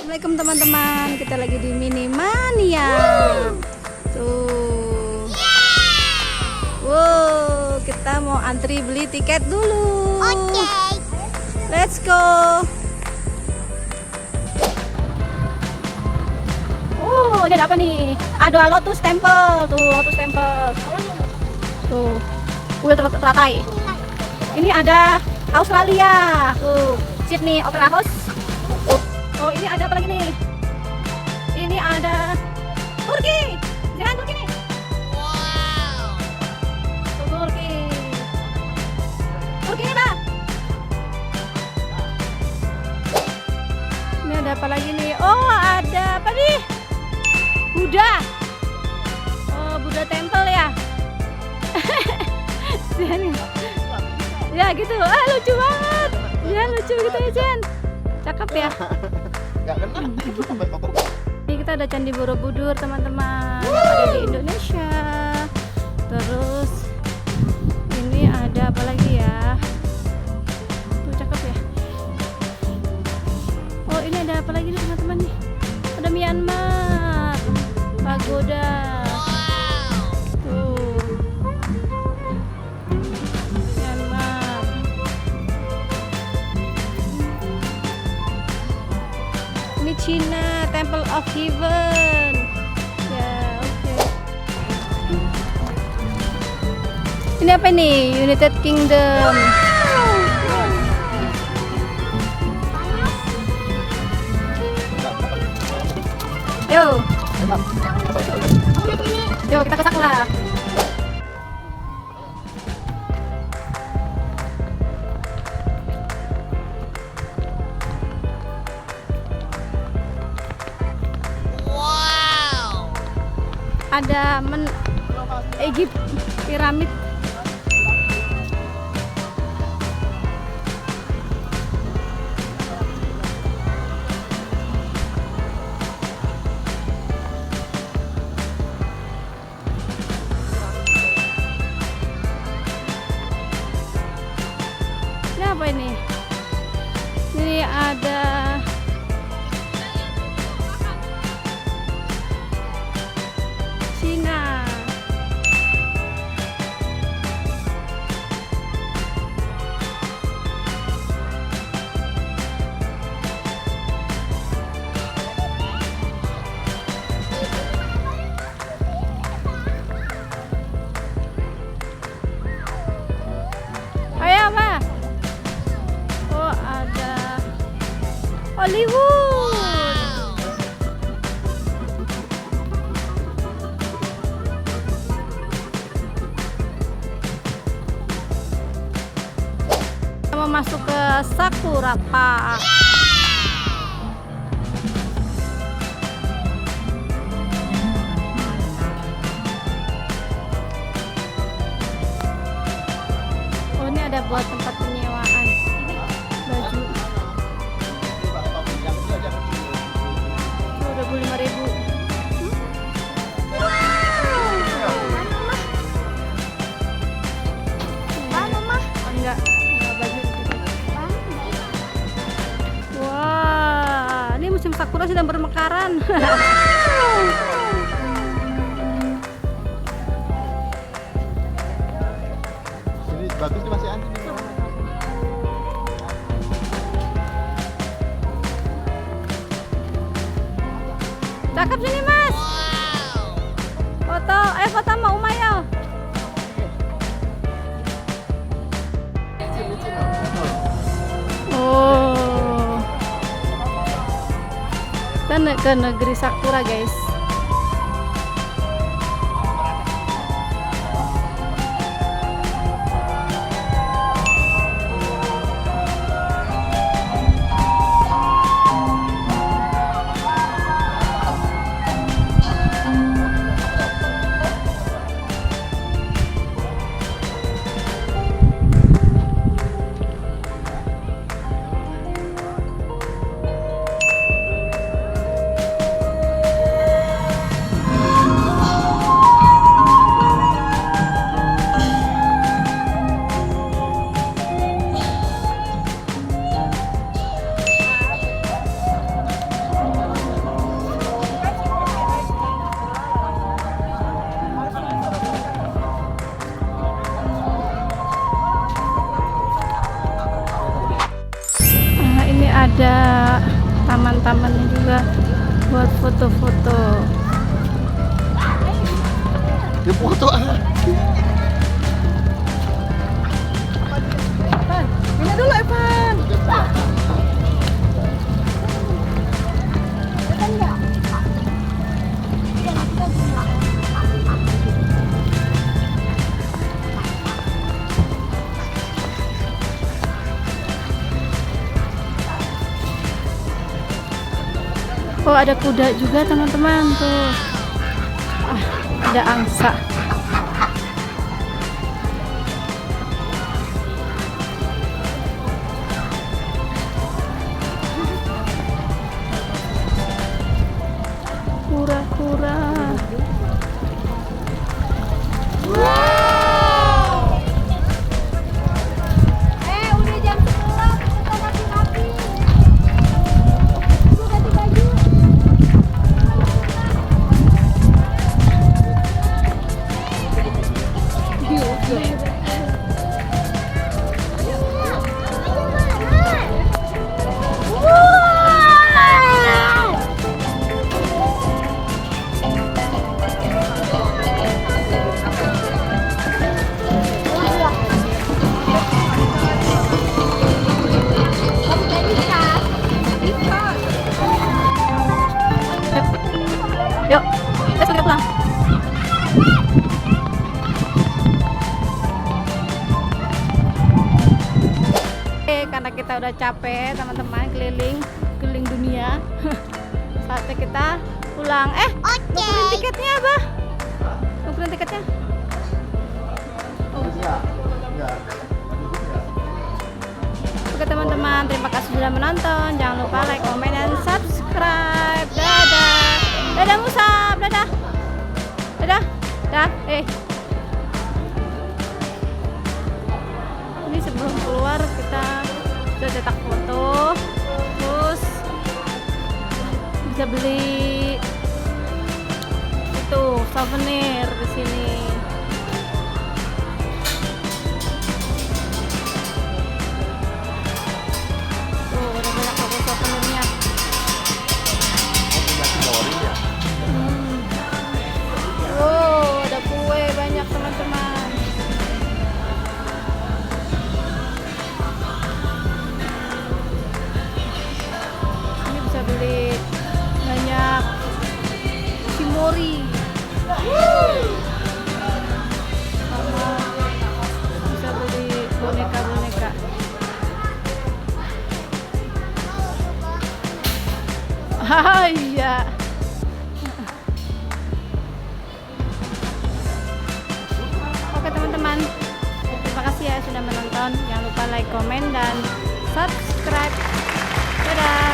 Assalamualaikum teman-teman, kita lagi di Minimania. Tuh. Wow, kita mau antri beli tiket dulu. Oke. Let's go. Oh, ini ada apa nih? Ada Lotus Temple. Tuh, Lotus Temple. Tuh. Kuil teratai. Ini ada Australia. Tuh, Sydney Opera House. Oh, ini ada apa lagi nih? Ini ada Turki. Jangan Turki nih. Wow. Tuh, Turki. Turki nih, Pak. Ini ada apa lagi nih? Oh, ada apa nih? Buddha. Oh, Buddha Temple ya. Ya gitu. Ah, lucu banget. Ya lucu gitu ya, Jen. Cakep ya. Ini kita ada Candi Borobudur teman-teman, ada di Indonesia. Terus ini ada apa lagi ya? Tuh cakep ya. Oh ini ada apa lagi nih teman-teman nih? Ada Myanmar, pagoda. Tuh Myanmar. Ini Cina, Temple of Heaven. Ya, oke. Ini apa nih? United Kingdom. Yo. Yo, kita ke Sakura. Ada Egypt piramid. Ini apa ini? Ini ada Cina. Ayo, Pak. Oh, ada Hollywood. Kita mau masuk ke Sakura Park. Oh, ini ada buat tempat penyewaan baju. Tuh, 25.000. Enggak baju. Wah, ini musim sakura sedang bermekaran. Ini bagus nih masih anti nih. Cakep sini, Mas. Foto, foto sama Umayo. Oh. Kita ke negeri Sakura, guys. ada taman-tamannya juga buat foto-foto. Dia foto ah. Ini dulu Evan. Oh, ada kuda juga teman-teman tuh. Ada angsa. Kura-kura. Udah jam 11, kita masih rapi. Gue ganti baju. Yuk, kita pulang. Karena kita udah capek teman-teman keliling dunia. Saatnya kita pulang. Nukerin tiketnya apa? Nukerin tiketnya. Oke teman-teman, terima kasih sudah menonton. Jangan lupa like, komen, dan subscribe. Dadah. Dadah Musab, dadah. Dadah. Dah. Ini sebelum keluar kita sudah cetak foto. Terus bisa beli itu souvenir di sini. Tuh, udah banyak toko souvenirnya. Ada kue banyak teman-teman. Ini bisa beli banyak shimori. Sama bisa beli boneka-boneka. Iya. Oke teman-teman, terima kasih ya sudah menonton. Jangan lupa like, komen, dan subscribe. Dadah.